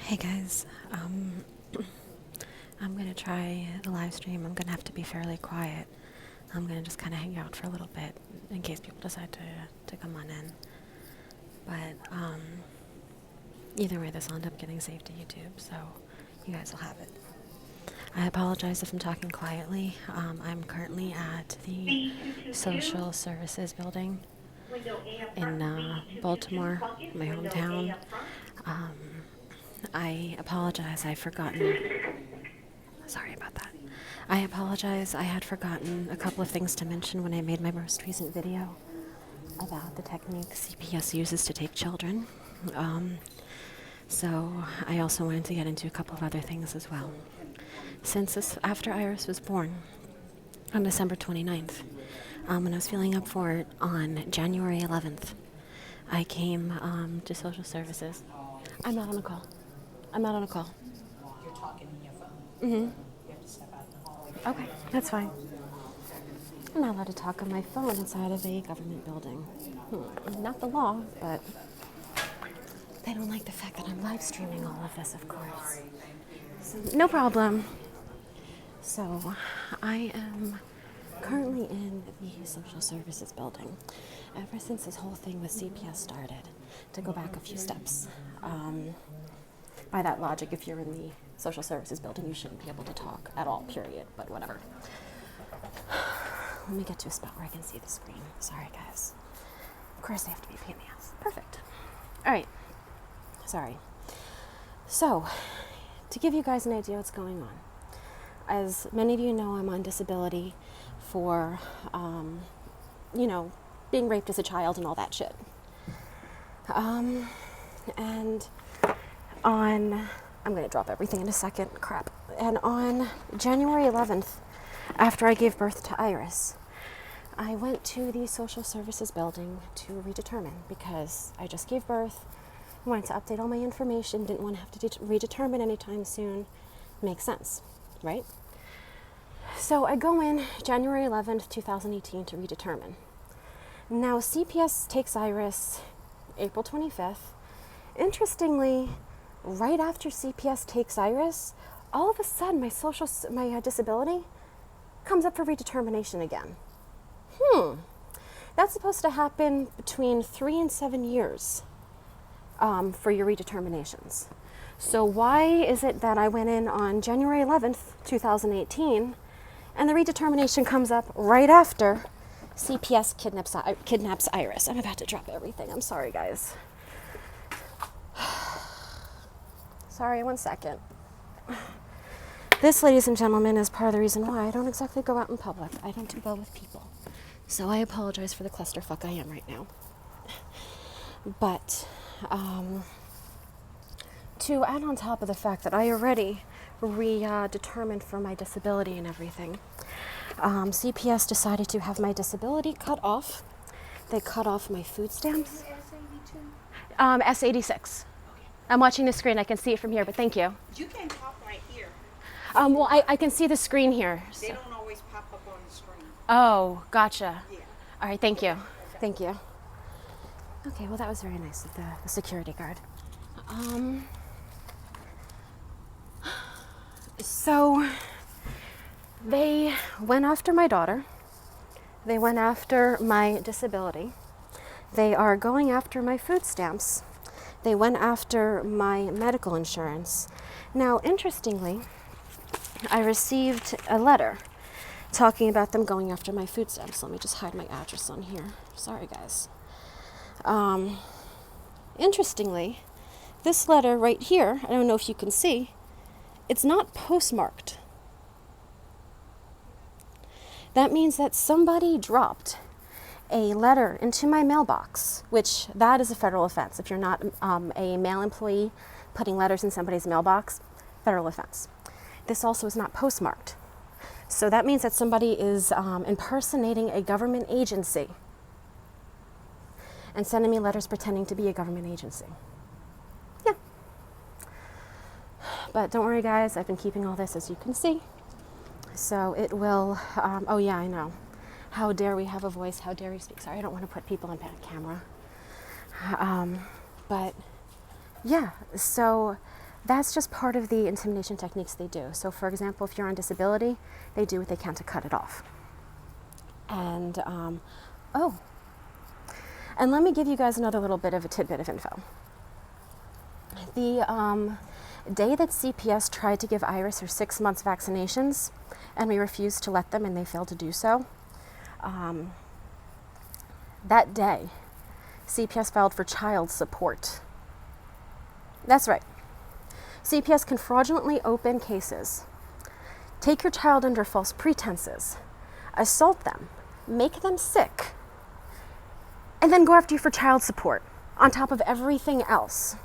Hey guys, I'm gonna try the live stream. I'm gonna have to be fairly quiet. I'm gonna just kind of hang out for a little bit in case people decide to come on in. But either way, this will end up getting saved to YouTube, so you guys will have it. I apologize if I'm talking quietly. I'm currently at the social services building in Baltimore, my hometown. I apologize, I've forgotten. Sorry about that. I apologize, I had forgotten a couple of things to mention when I made my most recent video about the technique CPS uses to take children. So I also wanted to get into a couple of other things as well. After Iris was born on December 29th, when I was feeling up for it on January 11th, I came to social services. I'm not on a call. I'm not on a call. You're talking in your phone. Mm-hmm. You have to step out in the hallway. Okay, that's fine. I'm not allowed to talk on my phone inside of a government building. Not the law, but they don't like the fact that I'm live streaming all of this, of course. So, no problem. So, I am currently in the social services building. Ever since this whole thing with CPS started, to go back a few steps. By that logic, if you're in the social services building, you shouldn't be able to talk at all, period, but whatever. Let me get to a spot where I can see the screen. Sorry, guys. Of course, I have to be a pain in the ass. Perfect. All right. Sorry. So, to give you guys an idea what's going on, as many of you know, I'm on disability for, being raped as a child and all that shit. And I'm going to drop everything in a second. Crap. And on January 11th, after I gave birth to Iris, I went to the social services building to redetermine because I just gave birth. I wanted to update all my information, didn't want to have to redetermine anytime soon. Makes sense, right? So I go in January 11th, 2018 to redetermine. Now CPS takes Iris April 25th. Interestingly, right after CPS takes Iris, all of a sudden my disability comes up for redetermination again. That's supposed to happen between 3 and 7 years for your redeterminations. So why is it that I went in on January 11th, 2018, and the redetermination comes up right after CPS kidnaps Iris? I'm about to drop everything. I'm sorry, guys. Sorry, 1 second. This, ladies and gentlemen, is part of the reason why I don't exactly go out in public. I don't do well with people. So I apologize for the clusterfuck I am right now. But to add on top of the fact that I already determined for my disability and everything, CPS decided to have my disability cut off. They cut off my food stamps. S86. I'm watching the screen. I can see it from here, but thank you. You can talk right here. Well, I can see the screen here. They don't always pop up on the screen. Oh, gotcha. Yeah. All right, thank you. Okay. Thank you. Okay, well, that was very nice of the security guard. So they went after my daughter. They went after my disability. They are going after my food stamps. They went after my medical insurance. Now, interestingly, I received a letter talking about them going after my food stamps. Let me just hide my address on here. Sorry, guys. Interestingly, this letter right here, I don't know if you can see, it's not postmarked. That means that somebody dropped a letter into my mailbox, which that is a federal offense. If you're not a mail employee putting letters in somebody's mailbox, federal offense. This also is not postmarked. So that means that somebody is impersonating a government agency and sending me letters pretending to be a government agency. Yeah. But don't worry, guys, I've been keeping all this, as you can see. So it will, oh yeah, I know. How dare we have a voice? How dare we speak? Sorry, I don't want to put people on back camera. But yeah, so that's just part of the intimidation techniques they do. So for example, if you're on disability, they do what they can to cut it off. And, and let me give you guys another little bit of a tidbit of info. The day that CPS tried to give Iris her 6 months vaccinations, and we refused to let them, and they failed to do so, that day, CPS filed for child support. That's right. CPS can fraudulently open cases, take your child under false pretenses, assault them, make them sick, and then go after you for child support on top of everything else.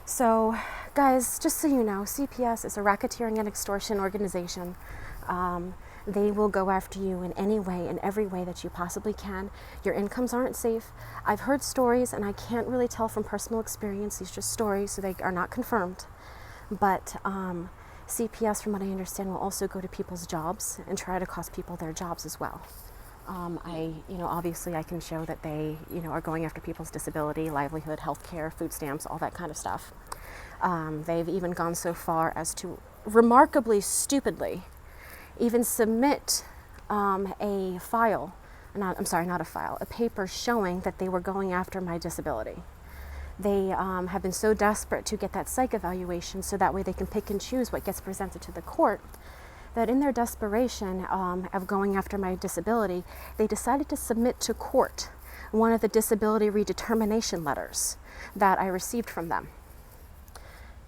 So, guys, just so you know, CPS is a racketeering and extortion organization. They will go after you in any way, in every way that you possibly can. Your incomes aren't safe. I've heard stories, and I can't really tell from personal experience. These are just stories, so they are not confirmed. But CPS, from what I understand, will also go to people's jobs and try to cost people their jobs as well. Obviously I can show that they, are going after people's disability, livelihood, healthcare, food stamps, all that kind of stuff. They've even gone so far as to, remarkably stupidly, even submit a paper showing that they were going after my disability. They have been so desperate to get that psych evaluation so that way they can pick and choose what gets presented to the court, that in their desperation of going after my disability, they decided to submit to court one of the disability redetermination letters that I received from them.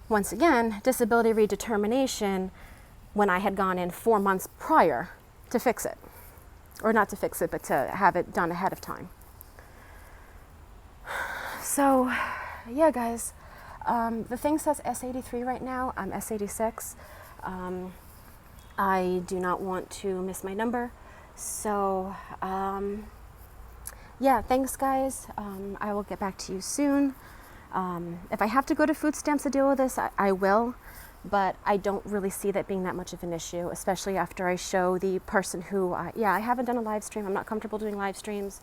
Once again, disability redetermination when I had gone in 4 months prior to fix it. Or not to fix it, but to have it done ahead of time. So, yeah, guys, the thing says S83 right now. I'm S86. I do not want to miss my number. So, yeah, thanks, guys. I will get back to you soon. If I have to go to food stamps to deal with this, I will. But I don't really see that being that much of an issue, especially after I show the person who, I haven't done a live stream. I'm not comfortable doing live streams.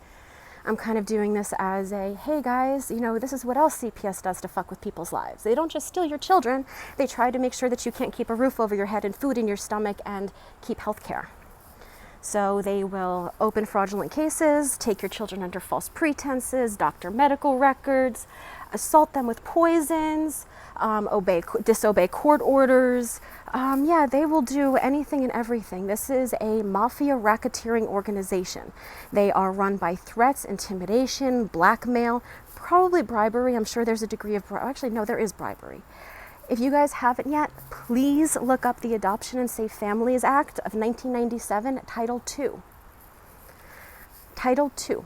I'm kind of doing this as a, hey guys, this is what else CPS does to fuck with people's lives. They don't just steal your children. They try to make sure that you can't keep a roof over your head and food in your stomach and keep health care. So they will open fraudulent cases, take your children under false pretenses, doctor medical records, assault them with poisons, disobey court orders. They will do anything and everything. This is a mafia racketeering organization. They are run by threats, intimidation, blackmail, probably bribery. I'm sure there's a degree of actually, no, there is bribery. If you guys haven't yet, please look up the Adoption and Safe Families Act of 1997, Title II. Title II.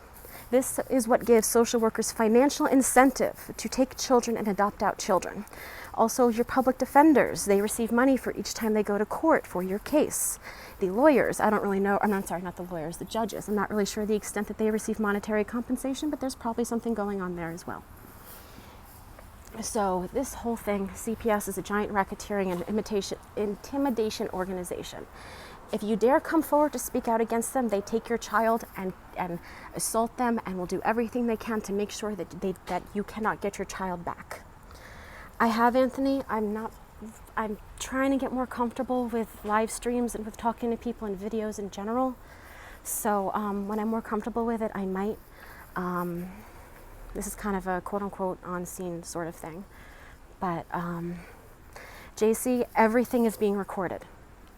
This is what gives social workers financial incentive to take children and adopt out children. Also, your public defenders, they receive money for each time they go to court for your case. The lawyers, I don't really know, I'm sorry, not the lawyers, the judges. I'm not really sure the extent that they receive monetary compensation, but there's probably something going on there as well. So this whole thing, CPS is a giant racketeering and intimidation organization. If you dare come forward to speak out against them, they take your child and assault them and will do everything they can to make sure that you cannot get your child back. I have, Anthony, I'm trying to get more comfortable with live streams and with talking to people and videos in general. So when I'm more comfortable with it, I might. This is kind of a quote-unquote on-scene sort of thing. But JC, everything is being recorded.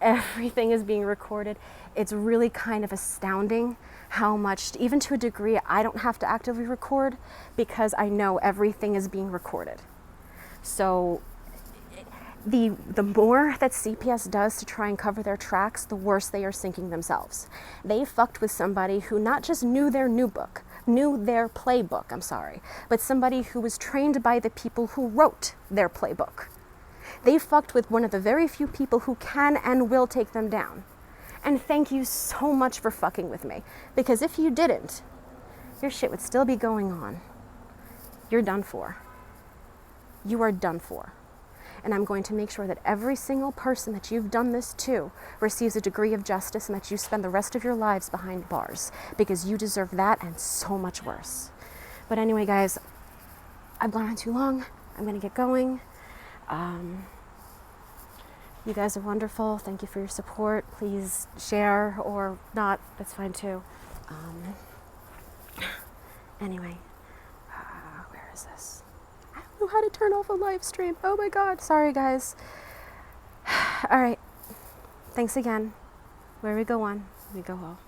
Everything is being recorded. It's really kind of astounding how much, even to a degree, I don't have to actively record because I know everything is being recorded. So the more that CPS does to try and cover their tracks, the worse they are sinking themselves. They fucked with somebody who not just knew their playbook, but somebody who was trained by the people who wrote their playbook. They fucked with one of the very few people who can and will take them down. And thank you so much for fucking with me. Because if you didn't, your shit would still be going on. You're done for. You are done for. And I'm going to make sure that every single person that you've done this to receives a degree of justice and that you spend the rest of your lives behind bars. Because you deserve that and so much worse. But anyway, guys, I've gone on too long. I'm going to get going. You guys are wonderful. Thank you for your support. Please share or not. That's fine too. Anyway, where is this? I don't know how to turn off a live stream. Oh my God. Sorry, guys. All right. Thanks again. Where we go on, we go all.